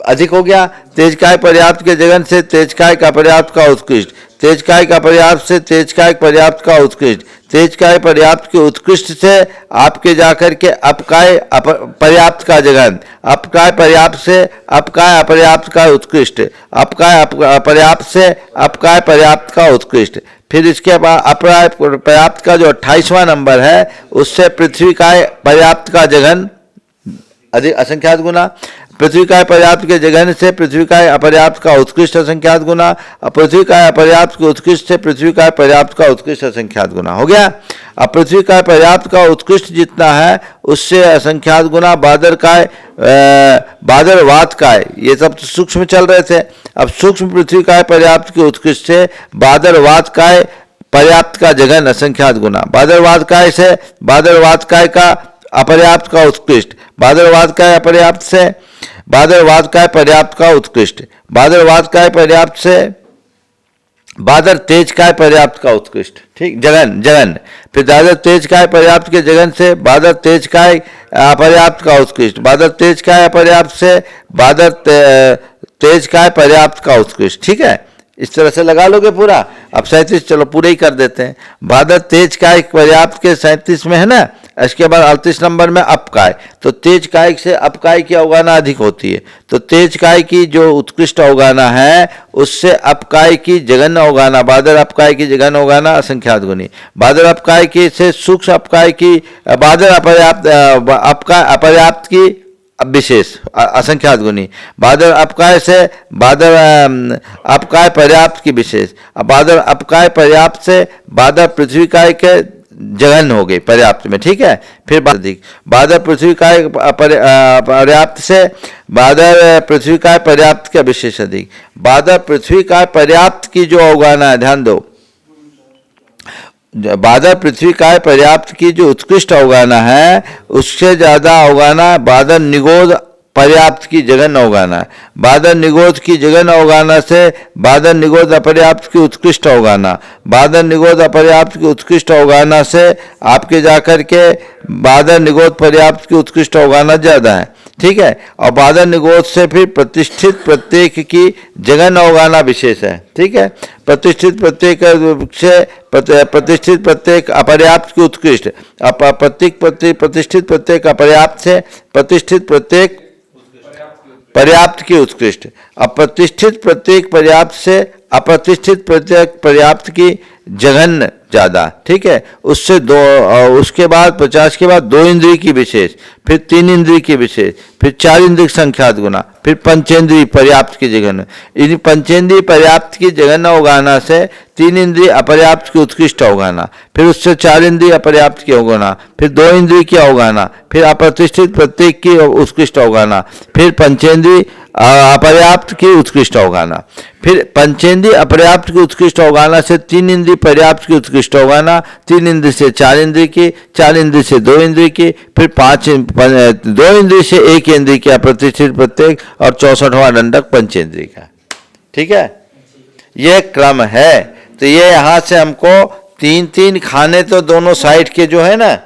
अधिक हो गया। तेजकाय पर्याप्त के जघन से तेजकाय का पर्याप्त का उत्कृष्ट, तेजकाय का पर्याप्त से तेजकाय पर्याप्त का उत्कृष्ट, तेजकाय पर्याप्त के उत्कृष्ट से आपके जाकर के अपकाय पर्याप्त का जघन, अपकाय पर्याप्त से अपकाय अपर्याप्त का उत्कृष्ट, अपकाय पर्याप्त से अपकाय पर्याप्त का उत्कृष्ट। फिर इसके बाद अपराय पर्याप्त का जो 28वां नंबर है, उससे पृथ्वी काय पर्याप्त का जघन अधिक असंख्यात गुना। पृथ्वी काय पर्याप्त के जघन से पृथ्वी काय अपर्याप्त का उत्कृष्ट असंख्यात गुना। और पृथ्वी काय अपर्याप्त के उत्कृष्ट से पृथ्वी काय पर्याप्त का उत्कृष्ट असंख्यात गुना हो गया। अब पृथ्वी काय पर्याप्त का उत्कृष्ट जितना है उससे असंख्यात गुना। बादर काय बादरवात काय, ये सब तो सूक्ष्म चल रहे थे। अब सूक्ष्म पृथ्वी काय पर्याप्त के उत्कृष्ट से बादरवात काय पर्याप्त का जघन असंख्यात गुना। बादरवात काय से बादरवात काय का अपर्याप्त का उत्कृष्ट, बादरवात काय अपर्याप्त से बादरवात काय पर्याप्त का उत्कृष्ट, बादरवात काय पर्याप्त से बादर तेज काय पर्याप्त का उत्कृष्ट। ठीक, जगन जगन। फिर बादर तेज काय पर्याप्त के जगन से बादर तेज काय अपर्याप्त का उत्कृष्ट, बादर तेज काय अपर्याप्त से बादर तेज काय पर्याप्त का उत्कृष्ट। ठीक है, इस तरह से लगा लोगे पूरा। अब 37 चलो पूरे ही कर देते हैं। बादर तेज काय पर्याप्त के 37 में है ना। इसके बाद 38 नंबर में अपकाय, तो तेज काय से अपकाय की अवगाहना अधिक होती है। तो तेज काय की जो उत्कृष्ट अवगाहना है उससे अपकाय की जघन्य अवगाहना, बादर अपकाय की जघन्य अवगाहना असंख्यात गुनी। बादर अपकाय की से सूक्ष्म अपकाय की बादर अपर्याप्त अपकाय अपर्याप्त की विशेष असंख्यात गुनी। बादर अपकाय से बादर अपकाय पर्याप्त की विशेष। अब बादर अपकाय पर्याप्त से बादर पृथ्वी काय के जघन हो गई पर्याप्त में। ठीक है, फिर बादर पृथ्वी काय पर्याप्त से बादर पृथ्वी काय पर्याप्त का विशेष अधिक। बादर पृथ्वी काय पर्याप्त की जो अवगाहना है, ध्यान दो, बादर पृथ्वी काय पर्याप्त की जो उत्कृष्ट अवगाहना है उससे ज्यादा अवगाहना बादर निगोद पर्याप्त की जघन अवगाहना। बादर निगोद की जघन अवगाहना से बादर निगोद अपर्याप्त की उत्कृष्ट अवगाहना, बादर निगोद अपर्याप्त की उत्कृष्ट अवगाहना से आपके जाकर के बादर निगोद पर्याप्त की उत्कृष्ट अवगाहना ज्यादा है। ठीक है, और बादर निगोद से फिर प्रतिष्ठित प्रत्येक की जघन अवगाहना विशेष है। ठीक है, प्रतिष्ठित प्रत्येक से प्रतिष्ठित प्रत्येक अपर्याप्त की उत्कृष्ट, प्रतिष्ठित प्रत्येक अपर्याप्त से प्रतिष्ठित प्रत्येक पर्याप्त की उत्कृष्ट, अप्रतिष्ठित प्रत्येक पर्याप्त से अप्रतिष्ठित प्रत्येक पर्याप्त की जघन्य ज्यादा, ठीक है। उससे दो, उसके बाद 50 के बाद 2 इंद्रिय की विशेष, फिर 3 इंद्रिय की विशेष, फिर 4 इंद्रिय संख्यात गुना, फिर पंचेंद्रिय पर्याप्त की जघन्य। इन पंचेंद्रिय पर्याप्त की जघन्य अवगाहना से 3 इंद्रिय अपर्याप्त की उत्कृष्ट अवगाहना, फिर उससे 4 इंद्रिय अपर्याप्त की अवगाहना, फिर 2 इंद्रिय की अवगाहना, फिर अप्रतिष्ठित प्रत्येक की उत्कृष्ट अवगाहना, फिर पंचेंद्रिय अपर्याप्त की उत्कृष्ट अवगाहना, फिर पंचेंद्रिय अपर्याप्त की उत्कृष्ट अवगाहना से 3 इंद्रिय पर्याप्त की उत्कृष्ट अवगाहना, 3 इंद्रिय से 4 इंद्रिय की, 4 इंद्रिय से 2 इंद्रिय की, फिर 2 इंद्रिय से 1 इंद्रिय की अप्रतिष्ठित प्रत्येक, और 64वां दंडक पंचेंद्रिय का, ठीक है। यह क्रम है। तो ये यहां से हमको 3-3 खाने तो दोनों साइड के जो है ना,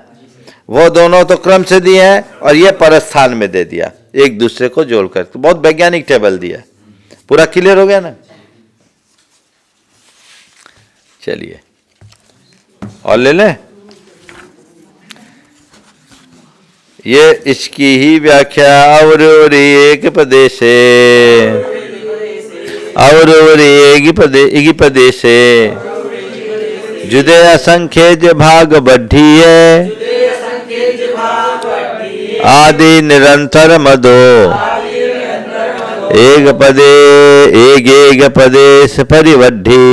वो दोनों तो क्रम से दिए हैं, और ये परस्थान में दे दिया एक दूसरे को जोड़कर। तो बहुत वैज्ञानिक टेबल दिया। पूरा क्लियर हो गया ना? चलिए और ले लें। ये इसकी ही व्याख्या और एक पदे से, और एक पदे से जुदे असंख्य ज भाग बढ़िए, आदि निरंतर मदो, एक पदे से परिवढ़ी,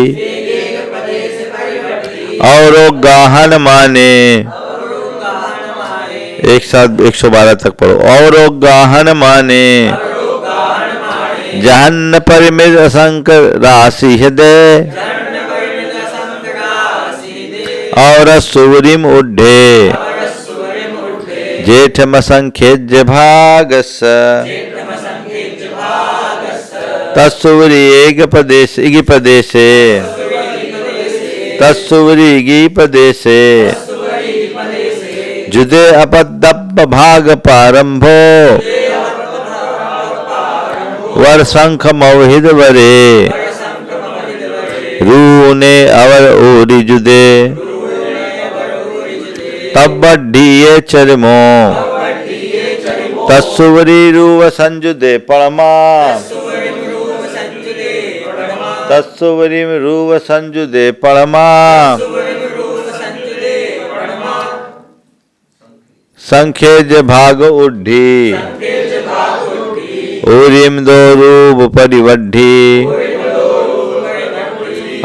और गाहन माने, एक साथ 112 तक पढ़ो। और गाहन माने जहन्न परिमित असंख्य राशि हृदय, और सुवरिम उड्ढे जेठम असंख्य भागस, तत्सुवरी एक पदे से, तत्सुवरी इगी पदे से, जुदे अपदप भाग प्रारंभो, वर शंख मौहिद वरे, रूने अवर ओरी जुदे, तब बढ़िए चरमो, तत्सुवरी रूव संजुदे परमा, तत्सुवरी रूव संजुदे परमा, संखेज भाग उड्ढी, उरिम दो रूप परिवढ़ी,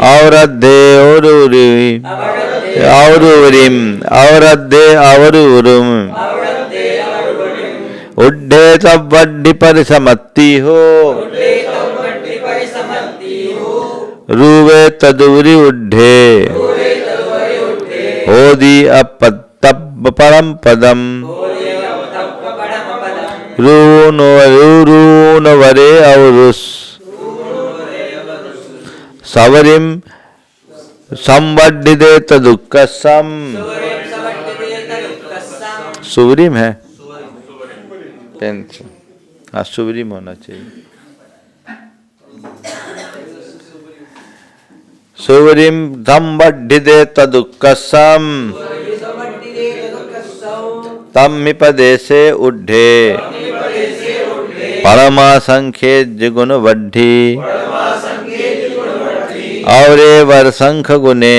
और अद्धे और उरिम, और उरिम, और अद्धे और उरुम, उड्ढे तब वड्ढी परिसमत्ति हो, रूवे तदुवरी उड्ढे, होदी अपतप परम पदम, रून वरे औरुस, सवरिम संवड्ढिदे तदुक्कसम, सुवरिम है, हाँ सुवरिम होना चाहिए। सुवरिम संवड्ढिदे तदुक्कसम, तम्मि पदे से उड्ढे, परमा संख्य गुण वड्ढी, औरे वर शंख गुणे,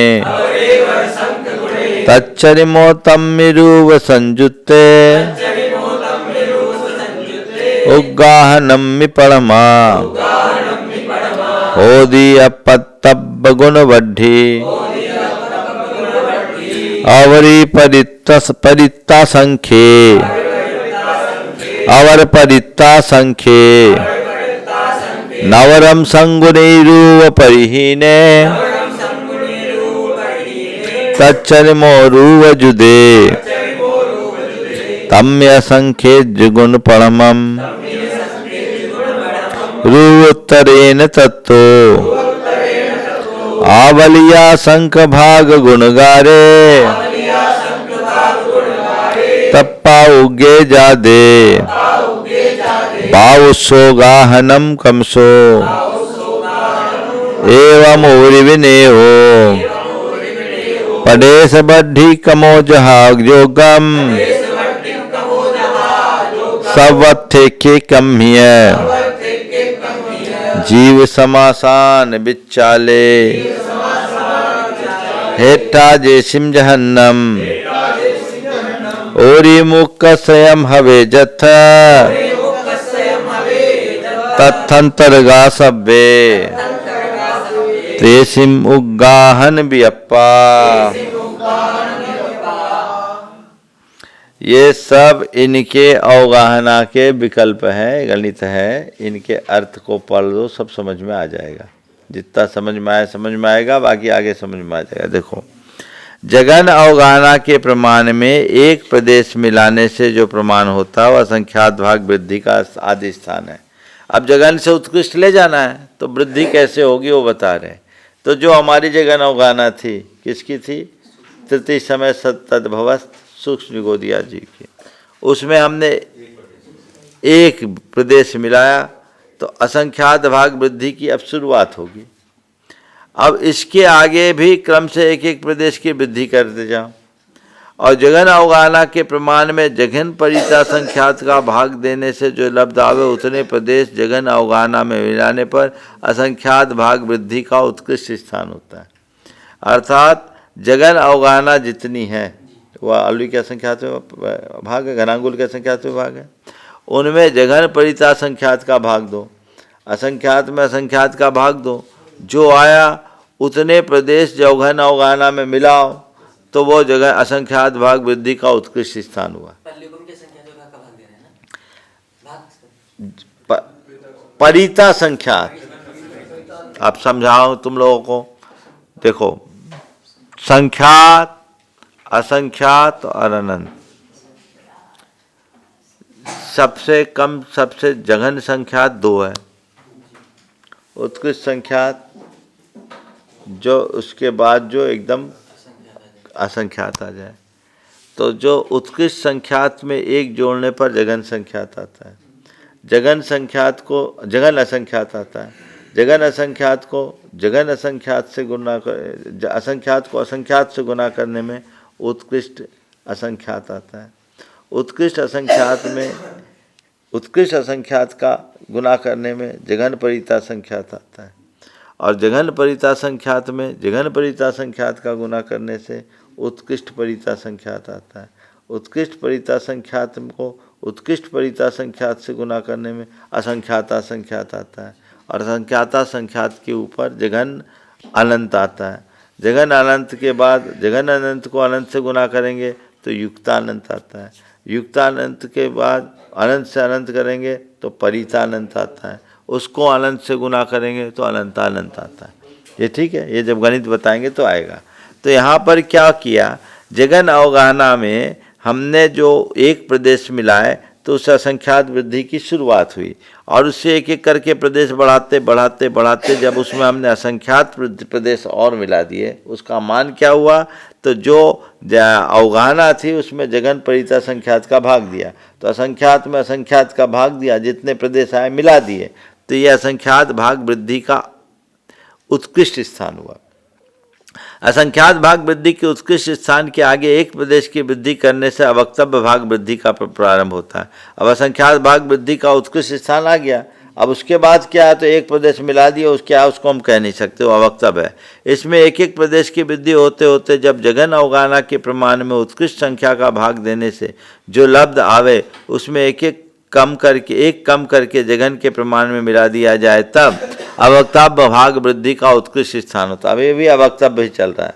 तच्चरिमो तम्मिरूव संजुत्ते, उग्गाहनम्मि परमा, होदी अपत्तब गुण वड्ढी, अवरी परित्ता संख्ये, अवर परित्ता संख्ये, नवरम संगुणैरूव परिहीने, तच्चरिमो रूव जुदे, तम्य संख्ये गुण परमम, रूवोत्तरेण तत्तो, आवलिया शंख भाग गुणगारे, तप्पा उगे जादे, बाउसो गाहनम कमसो, एवं उरिविने हो, पडेश बढ़ी कमो जहाग योगम, सब थे के कम्य, जीव समासान बिचाले हेठा जेसिम जहन्नम ओरी मुख स्वयं हवे जथ तत्थंतरगा सब्बे तेसिम उगाहन बियप्पा। ये सब इनके अवगाहना के विकल्प हैं, गणित है। इनके अर्थ को पढ़ लो, सब समझ में आ जाएगा। जितना समझ में आएगा, बाकी आगे समझ में आ जाएगा। देखो, जगन अवगाहना के प्रमाण में एक प्रदेश मिलाने से जो प्रमाण होता है वह असंख्यात भाग वृद्धि का आदि स्थान है। अब जगन से उत्कृष्ट ले जाना है तो वृद्धि कैसे होगी वो बता रहे हैं। तो जो हमारी जगन अवगाहना थी, किसकी थी? तृतीय समय तद्भवस्त सूक्ष्म निगोदिया जी की। उसमें हमने एक प्रदेश मिलाया तो असंख्यात भाग वृद्धि की अब शुरुआत होगी। अब इसके आगे भी क्रम से एक एक प्रदेश की वृद्धि करते जाओ। और जगन अवगाहना के प्रमाण में जघन परिता संख्यात का भाग देने से जो लब्ध आवे उतने प्रदेश जगन अवगाहना में मिलाने पर असंख्यात भाग वृद्धि का उत्कृष्ट स्थान होता है। अर्थात जगन अवगाहना जितनी है वह अलवी के असंख्यात भाग है, घनांगुल के असंख्यात भाग है। उनमें जगन परिता संख्यात का भाग दो, असंख्यात में असंख्यात का भाग दो। जो आया उतने प्रदेश जौघन अवगाहना में मिलाओ तो वो जगह असंख्यात भाग वृद्धि का उत्कृष्ट स्थान हुआ। परिता संख्यात, आप समझाओ तुम लोगों को। देखो, संख्यात, असंख्यात और अनंत। सबसे कम सबसे जघन संख्यात दो है। उत्कृष्ट संख्यात जो उसके बाद जो एकदम असंख्यात आ जाए। तो जो उत्कृष्ट संख्यात में एक जोड़ने पर जघन संख्यात आता है। जघन संख्यात को जघन असंख्यात आता है। जघन असंख्यात को जघन असंख्यात से गुना कर, असंख्यात को असंख्यात से गुना करने में उत्कृष्ट असंख्यात आता है। उत्कृष्ट असंख्यात का गुना करने में जघन परिता संख्यात आता है। और जघन परिता संख्यात में जघन परिता संख्यात का गुना करने से उत्कृष्ट परिता संख्यात आता है। उत्कृष्ट परिता संख्यात को उत्कृष्ट परिता संख्यात से गुना करने में असंख्याता संख्यात आता है। और असंख्याता संख्यात के ऊपर जघन अनंत आता है। जघन अनंत के बाद जघन अनंत को अनंत से गुना करेंगे तो युक्तानंत आता है। युक्तानंत के बाद अनंत से अनंत करेंगे तो परितानंत आता है। उसको अनंत से गुना करेंगे तो अनंतानंत आता है। ये ठीक है, ये जब गणित बताएंगे तो आएगा। तो यहाँ पर क्या किया, जगन अवगाहना में हमने जो एक प्रदेश मिलाए तो उससे असंख्यात वृद्धि की शुरुआत हुई। और उससे एक एक करके प्रदेश बढ़ाते बढ़ाते बढ़ाते जब उसमें हमने असंख्यात प्रदेश और मिला दिए, उसका मान क्या हुआ? तो जो अवगाहना थी उसमें जगन परिता संख्यात का भाग दिया, तो असंख्यात में असंख्यात का भाग दिया, जितने प्रदेश आए मिला दिए, तो ये असंख्यात भाग वृद्धि का उत्कृष्ट स्थान हुआ। असंख्यात भाग वृद्धि के उत्कृष्ट स्थान के आगे एक प्रदेश की वृद्धि करने से अवक्तव्य भाग वृद्धि का प्रारंभ होता है। अब असंख्यात भाग वृद्धि का उत्कृष्ट स्थान आ गया। अब उसके बाद क्या है, तो एक प्रदेश मिला दिया, उसके क्या उसको हम कह नहीं सकते, वो अवक्तव्य है। इसमें एक एक प्रदेश की वृद्धि होते होते जब जगन अवगाहना के प्रमाण में उत्कृष्ट संख्या का भाग देने से जो लब्ध आवे उसमें एक कम करके जगन के प्रमाण में मिला दिया जाए तब अवक्तव्य भाग वृद्धि का उत्कृष्ट स्थान होता है। अब ये भी अवक्तव्य ही चल रहा है।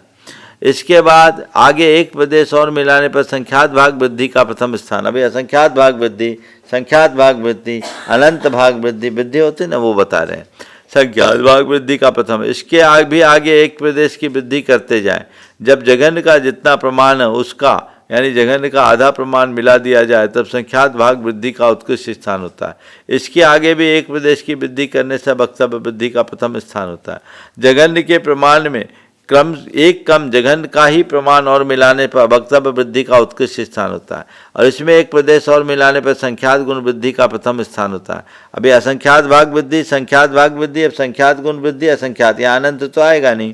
इसके बाद आगे एक प्रदेश और मिलाने पर संख्यात भाग वृद्धि का प्रथम स्थान। अभी असंख्यात भाग वृद्धि, संख्यात भाग वृद्धि, अनंत भाग वृद्धि होते ना, वो बता रहे हैं। संख्यात भाग वृद्धि का प्रथम, इसके आगे एक प्रदेश की वृद्धि करते जाएं। जब जगन का जितना प्रमाण है उसका यानी जघन का आधा प्रमाण मिला दिया जाए तब संख्यात भाग वृद्धि का उत्कृष्ट स्थान होता है। इसके आगे भी एक प्रदेश की वृद्धि करने से वक्तव्य वृद्धि का प्रथम स्थान होता है। जघन के प्रमाण में कम जघन का ही प्रमाण और मिलाने पर वक्तव्य वृद्धि का उत्कृष्ट स्थान होता है। और इसमें एक प्रदेश और मिलाने पर संख्यात गुण वृद्धि का प्रथम स्थान होता है। अभी असंख्यात भाग वृद्धि, संख्यात भाग वृद्धि, अब संख्यात गुण वृद्धि, असंख्यात, यहाँ अनंत तो आएगा नहीं।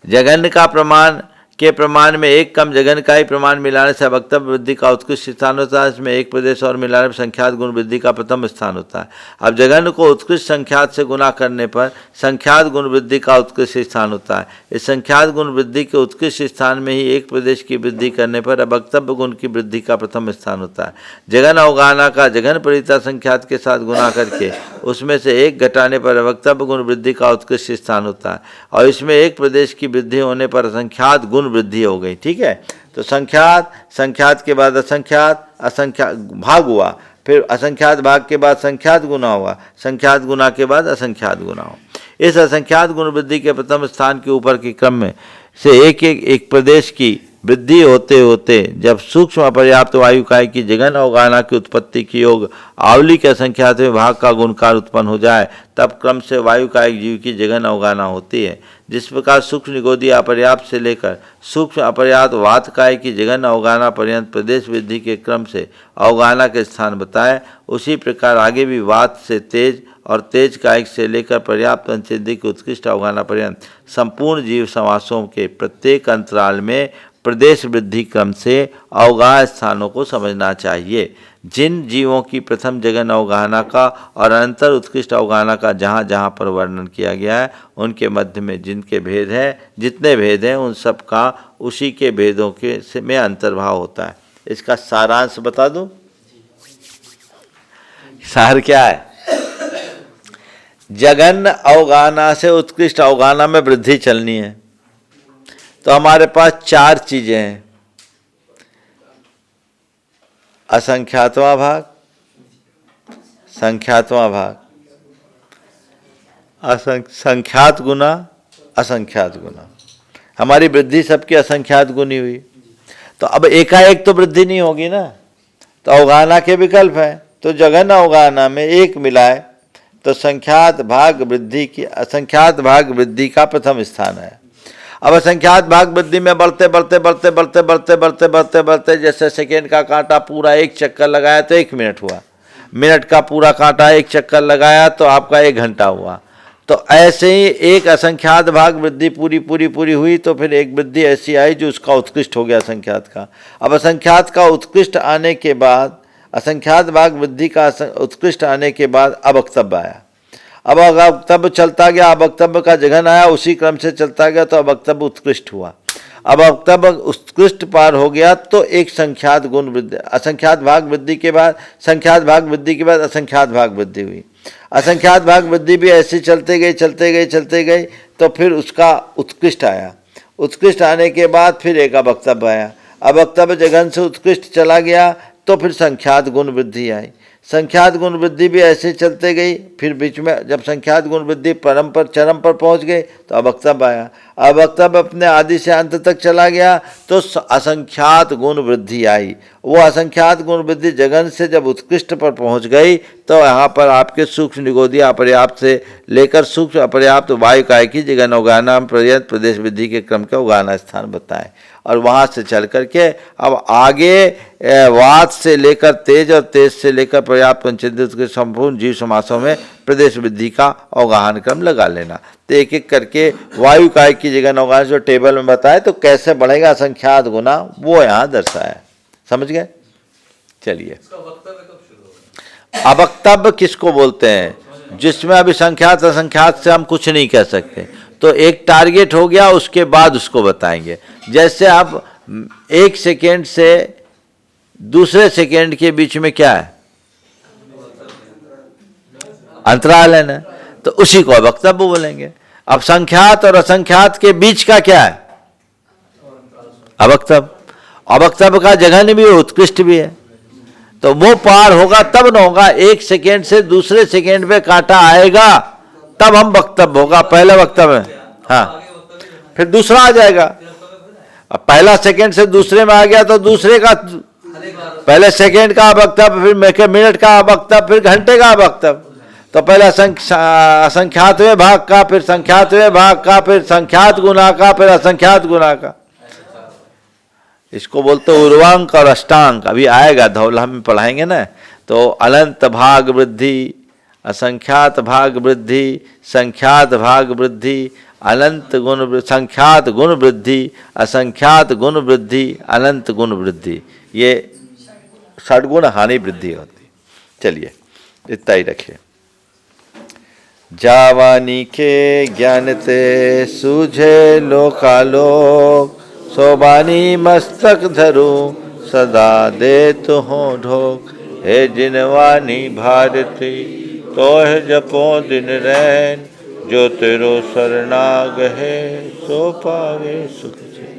जघन का प्रमाण के प्रमाण में एक कम जघन का ही प्रमाण मिलाने से वक्तव्य वृद्धि का उत्कृष्ट स्थान होता है। इसमें एक प्रदेश और मिलाने पर संख्यात गुण वृद्धि का प्रथम स्थान होता है। अब जघन को उत्कृष्ट संख्यात से गुना करने पर संख्यात गुण वृद्धि का उत्कृष्ट स्थान होता है। इस संख्यात गुण वृद्धि के उत्कृष्ट स्थान में ही एक प्रदेश की वृद्धि करने पर वक्तव्य गुण की वृद्धि का प्रथम स्थान होता है। जघन अवगाहना का जघन परिता संख्यात के साथ गुना करके उसमें से एक घटाने पर वक्तव्य गुण वृद्धि का उत्कृष्ट स्थान होता है। और इसमें एक प्रदेश की वृद्धि होने पर असंख्यात गुण वृद्धि हो गई। ठीक है, तो संख्यात, संख्यात के बाद असंख्यात, असंख्यात भाग हुआ, फिर असंख्यात भाग के बाद संख्यात गुना हुआ, संख्यात गुना के बाद असंख्यात गुना हुआ। इस असंख्यात गुण वृद्धि के प्रथम स्थान के ऊपर के क्रम में से एक प्रदेश की वृद्धि होते होते जब सूक्ष्म अपर्याप्त वायुकाय की जघन अवगाहना की उत्पत्ति की योग आवली के असंख्यात में भाग का गुणकार उत्पन्न हो जाए, तब क्रम से वायुकायिक जीव की जघन अवगाहना होती है। जिस प्रकार सूक्ष्म निगोदी अपर्याप्त से लेकर सूक्ष्म अपर्याप्त वातकाय की जघन अवगाहना पर्यंत प्रदेश वृद्धि के क्रम से अवगाहना के स्थान बताए, उसी प्रकार आगे भी वात से तेज और तेज कायिक से लेकर पर्याप्त अंचेदिक उत्कृष्ट अवगाहना पर्यंत संपूर्ण जीव समासों के प्रत्येक अंतराल में प्रदेश वृद्धि क्रम से अवगाह स्थानों को समझना चाहिए। जिन जीवों की प्रथम जघन अवगाहना का और अनंतर उत्कृष्ट अवगाहना का जहाँ जहाँ पर वर्णन किया गया है, उनके मध्य में जिनके भेद हैं, जितने भेद हैं, उन सब का उसी के भेदों के में अंतर्भाव होता है। इसका सारांश बता दूं? सार क्या है? जघन अवगाहना से उत्कृष्ट अवगाहना में वृद्धि चलनी है तो हमारे पास चार चीजें हैं। असंख्यातवां भाग, संख्यातवां भाग, संख्यात गुना, असंख्यात गुना। हमारी वृद्धि सबकी असंख्यात गुनी हुई, तो अब एकाएक तो वृद्धि नहीं होगी ना, तो अवगाहना के विकल्प है। तो जघन अवगाहना में एक मिलाए तो संख्यात भाग वृद्धि की, असंख्यात भाग वृद्धि का प्रथम स्थान है। अब असंख्यात भाग वृद्धि में बढ़ते बढ़ते बढ़ते बढ़ते बढ़ते बढ़ते बढ़ते बढ़ते जैसे सेकेंड का कांटा पूरा एक चक्कर लगाया तो 1 मिनट हुआ, मिनट का पूरा कांटा एक चक्कर लगाया तो आपका 1 घंटा हुआ। तो ऐसे ही एक असंख्यात भाग वृद्धि पूरी पूरी पूरी हुई तो फिर एक वृद्धि ऐसी आई जो उसका उत्कृष्ट हो गया असंख्यात का। अब असंख्यात का उत्कृष्ट आने के बाद, असंख्यात भाग वृद्धि का उत्कृष्ट आने के बाद अब वक्तव्य आया। अब वक्तव्य चलता गया, अब वक्तव्य का जघन आया, उसी क्रम से चलता गया तो अब वक्तव्य उत्कृष्ट हुआ। अब वक्तव्य उत्कृष्ट पार हो गया तो एक संख्यात गुण वृद्धि, असंख्यात भाग वृद्धि के बाद, संख्यात भाग वृद्धि के बाद असंख्यात भाग वृद्धि हुई। असंख्यात भाग वृद्धि भी ऐसे चलते गई चलते गई चलते गई तो फिर उसका उत्कृष्ट आया। उत्कृष्ट आने के बाद फिर एक वक्तव्य आया। अब वक्तव्य जघन से उत्कृष्ट चला गया तो फिर संख्यात गुण वृद्धि आई। संख्यात गुण वृद्धि भी ऐसे चलते गई, फिर बीच में जब संख्यात गुण वृद्धि चरम पर पहुंच गए तो अब वक्तव्य आया। अब वक्तव्य अपने आदि से अंत तक चला गया तो असंख्यात गुण वृद्धि आई। वो असंख्यात गुण वृद्धि जघन से जब उत्कृष्ट पर पहुंच गई तो यहाँ पर आपके सूक्ष्म निगोदी अपर्याप्त से लेकर सूक्ष्म अपर्याप्त वायुकाय की जघन अवगाहना पर्यंत प्रदेश वृद्धि के क्रम का अवगाहना स्थान बताएं। और वहाँ से चल करके अब आगे वात से लेकर तेज और तेज से लेकर पर्याप्त पंचेंद्रिय के संपूर्ण जीव समासों में प्रदेश वृद्धि का अवगाहन क्रम लगा लेना। तो एक एक करके वायुकाय की जगह अवगाहन जो टेबल में बताए तो कैसे बढ़ेगा असंख्यात गुना, वो यहाँ दर्शाया। समझ गए? चलिए, अवक्तव्य किसको बोलते हैं? जिसमें अभी संख्यात असंख्यात से हम कुछ नहीं कह सकते, तो एक टारगेट हो गया, उसके बाद उसको बताएंगे। जैसे आप 1 सेकेंड से दूसरे सेकेंड के बीच में क्या है? अंतराल है ना, तो उसी को वक्तव्य बोलेंगे। अब संख्यात और असंख्यात के बीच का क्या है? अवक्तव्य। अवक्तव्य का जघन भी है, उत्कृष्ट भी है, तो वो पार होगा तब न होगा। 1 सेकेंड से दूसरे सेकेंड पे कांटा आएगा तब हम वक्तव्य होगा। पहले वक्तव्य, हाँ, फिर दूसरा आ जाएगा। अब पहला सेकेंड से दूसरे में आ गया तो दूसरे का, पहले सेकेंड का वक्तव्य, फिर मिनट का वक्तव्य, फिर घंटे का वक्तव्य। तो पहले असंख्यातवें भाग का, फिर संख्यातवें भाग का, फिर संख्यात गुना का, फिर असंख्यात गुना का। इसको बोलते उर्वांक और अष्टांक। अभी आएगा धौला में पढ़ाएंगे ना। तो अनंत भाग वृद्धि, असंख्यात भाग वृद्धि, संख्यात भाग वृद्धि, अनंत गुण, संख्यात गुण वृद्धि, असंख्यात गुण वृद्धि, अनंत गुण वृद्धि, ये षडगुण हानि वृद्धि होती। चलिए इतना ही रखिए। जावानी के ज्ञान ते सूझे लोकालोक, सोबानी मस्तक धरू सदा दे तो हो ढोक। हे जिनवानी भारती तोह जपो दिन रैन, जो तेरो शरणाग है सो पावे सुख चैन।